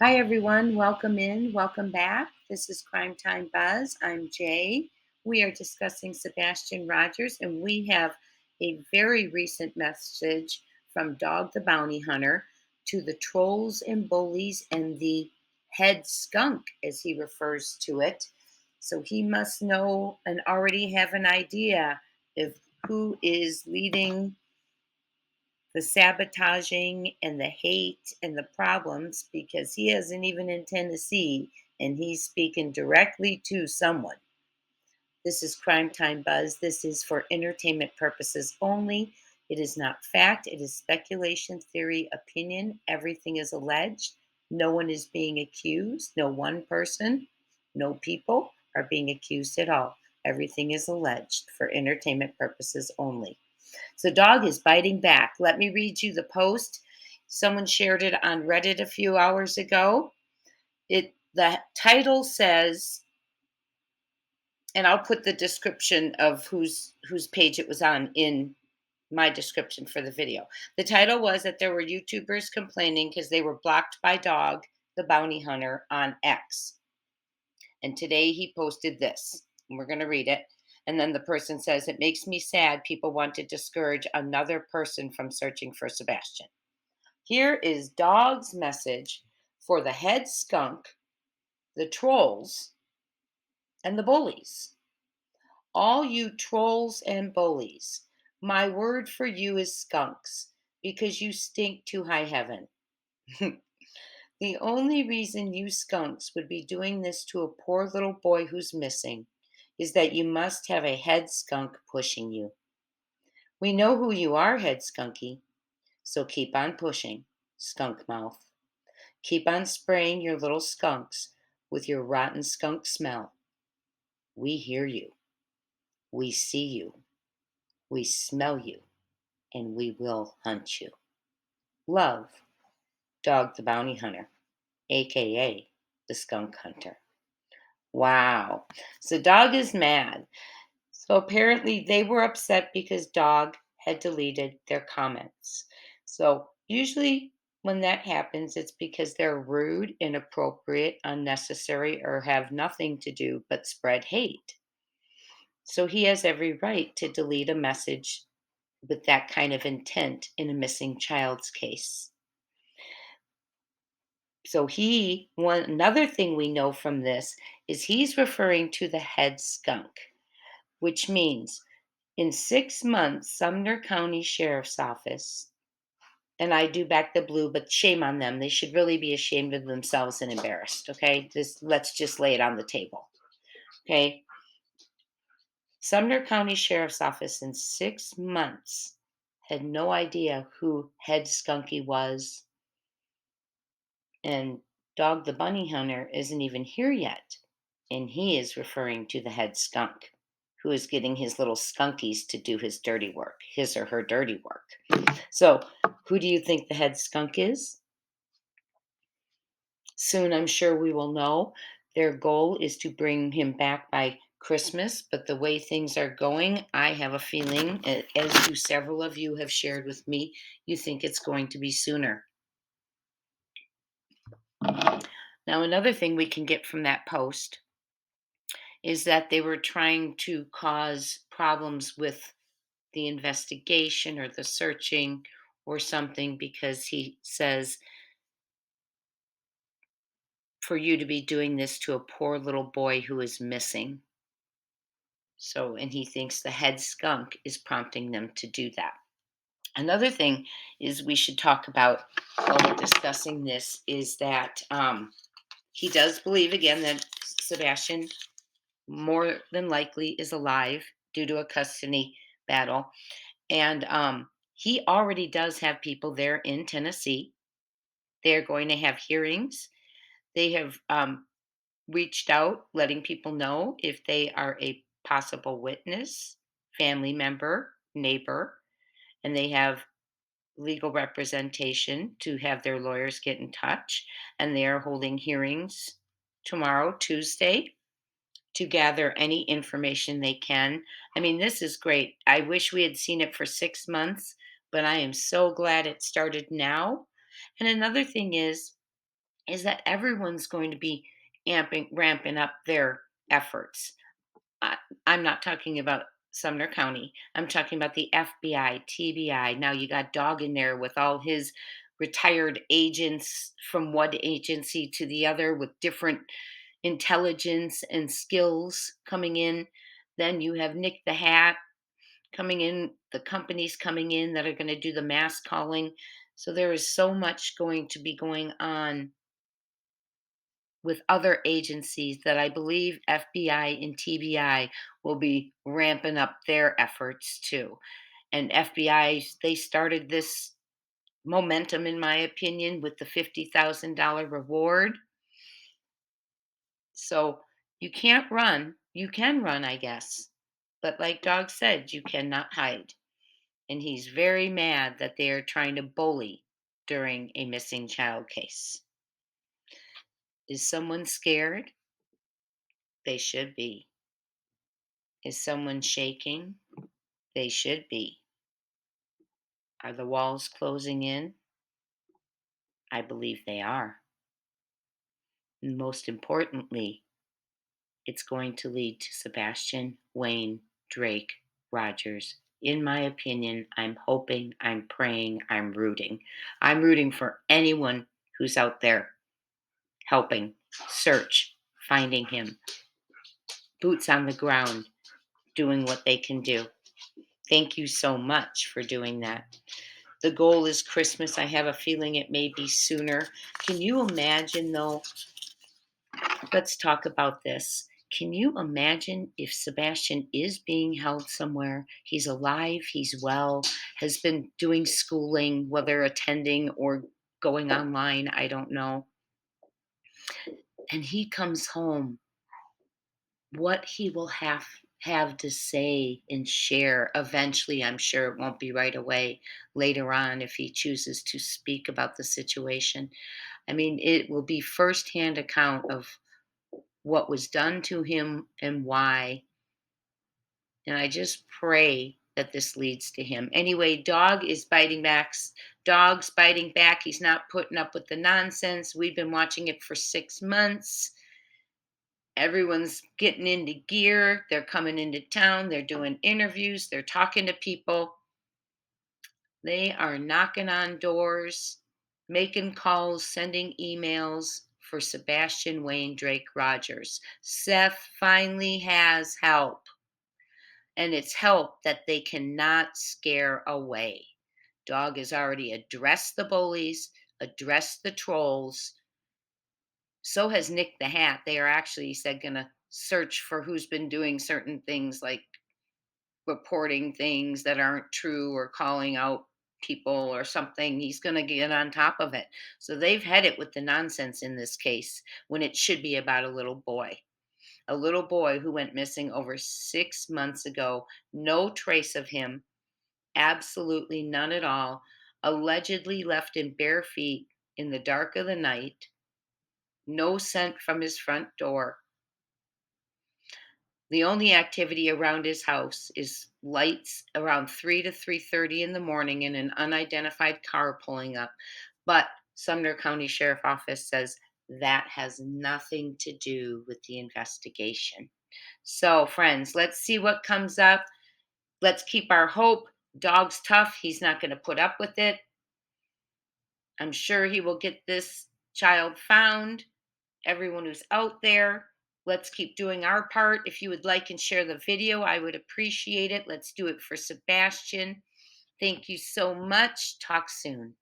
Hi, everyone. Welcome in. Welcome back. This is Crime Time Buzz. I'm Jay. We are discussing Sebastian Rogers, and we have a very recent message from Dog the Bounty Hunter to the trolls and bullies and the head skunk, as he refers to it. So he must know and already have an idea of who is leading the sabotaging and the hate and the problems because he isn't even in Tennessee and he's speaking directly to someone. This is Crime Time Buzz. This is for entertainment purposes only. It is not fact. It is speculation, theory, opinion. Everything is alleged. No one is being accused. No one person, no people are being accused at all. Everything is alleged for entertainment purposes only. So, dog is biting back. Let me read you the post. Someone shared it on Reddit a few hours ago. The title says, and I'll put the description of whose page it was on in my description for the video. The title was that there were YouTubers complaining because they were blocked by Dog, the bounty hunter, on X. And today he posted this, and we're going to read it. And then the person says, "It makes me sad people want to discourage another person from searching for Sebastian." Here is Dog's message for the head skunk, the trolls, and the bullies. All you trolls and bullies, my word for you is skunks, because you stink to high heaven. The only reason you skunks would be doing this to a poor little boy who's missing is that you must have a head skunk pushing you. We know who you are, head skunky, so keep on pushing, skunk mouth. Keep on spraying your little skunks with your rotten skunk smell. We hear you, we see you, we smell you, and we will hunt you. Love, Dog the Bounty Hunter, aka the Skunk Hunter. Wow. So Dog is mad. So apparently they were upset because Dog had deleted their comments. So usually when that happens, it's because they're rude, inappropriate, unnecessary, or have nothing to do but spread hate. So he has every right to delete a message with that kind of intent in a missing child's case. So another thing we know from this is he's referring to the head skunk, which means in 6 months, Sumner County Sheriff's Office, and I do back the blue, but shame on them. They should really be ashamed of themselves and embarrassed. Okay. Let's just lay it on the table. Okay. Sumner County Sheriff's Office in 6 months had no idea who Head Skunky was. And Dog the Bunny Hunter isn't even here yet. And he is referring to the head skunk who is getting his little skunkies to do his dirty work, his or her dirty work. So, who do you think the head skunk is? Soon, I'm sure we will know. Their goal is to bring him back by Christmas, but the way things are going, I have a feeling, as do several of you have shared with me, you think it's going to be sooner. Now, another thing we can get from that post is that they were trying to cause problems with the investigation or the searching or something because he says for you to be doing this to a poor little boy who is missing. So, and he thinks the head skunk is prompting them to do that. Another thing is we should talk about while we're discussing this is that he does believe again that Sebastian more than likely is alive due to a custody battle. And he already does have people there in Tennessee. They're going to have hearings. They have reached out, letting people know if they are a possible witness, family member, neighbor, and they have legal representation to have their lawyers get in touch. And they are holding hearings tomorrow, Tuesday, to gather any information they can. I mean, this is great. I wish we had seen it for 6 months, but I am so glad it started now. And another thing is, is that everyone's going to be ramping up their efforts. I, I'm not talking about Sumner County. I'm talking about the FBI, TBI. Now you got Dog in there with all his retired agents from one agency to the other with different intelligence and skills coming in. Then you have Nick the Hat coming in, the companies coming in that are going to do the mass calling. So there is so much going to be going on with other agencies that I believe FBI and TBI will be ramping up their efforts too. And FBI, they started this momentum, in my opinion, with the $50,000 reward. So you can't run. You can run, I guess. But like Dog said, you cannot hide. And he's very mad that they are trying to bully during a missing child case. Is someone scared? They should be. Is someone shaking? They should be. Are the walls closing in? I believe they are. And most importantly, it's going to lead to Sebastian Wayne Drake Rogers. In my opinion, I'm hoping, I'm praying, I'm rooting. I'm rooting for anyone who's out there helping, search, finding him, boots on the ground, doing what they can do. Thank you so much for doing that. The goal is Christmas. I have a feeling it may be sooner. Can you imagine, though? Let's talk about this. Can you imagine if Sebastian is being held somewhere? He's alive, he's well, has been doing schooling, whether attending or going online, I don't know. And he comes home, what he will have to say and share eventually. I'm sure it won't be right away, later on, if he chooses to speak about the situation. I mean, it will be firsthand account of what was done to him and why. And I just pray that this leads to him. Anyway, Dog is biting back. Dog's biting back. He's not putting up with the nonsense. We've been watching it for 6 months. Everyone's getting into gear. They're coming into town. They're doing interviews. They're talking to people. They are knocking on doors, making calls, sending emails for Sebastian Wayne Drake Rogers. Seth finally has help, and it's help that they cannot scare away. Dog has already addressed the bullies, addressed the trolls. So has Nick the Hat. They are actually, he said, going to search for who's been doing certain things like reporting things that aren't true or calling out people or something. He's going to get on top of it. So they've had it with the nonsense in this case when it should be about a little boy who went missing over 6 months ago. No trace of him, absolutely none at all. Allegedly left in bare feet in the dark of the night. No scent from his front door. The only activity around his house is lights around 3 to 3:30 in the morning and an unidentified car pulling up. But Sumner County Sheriff Office says that has nothing to do with the investigation. So, friends, let's see what comes up. Let's keep our hope. Dog's tough. He's not going to put up with it. I'm sure he will get this child found. Everyone who's out there, let's keep doing our part. If you would like and share the video, I would appreciate it. Let's do it for Sebastian. Thank you so much. Talk soon.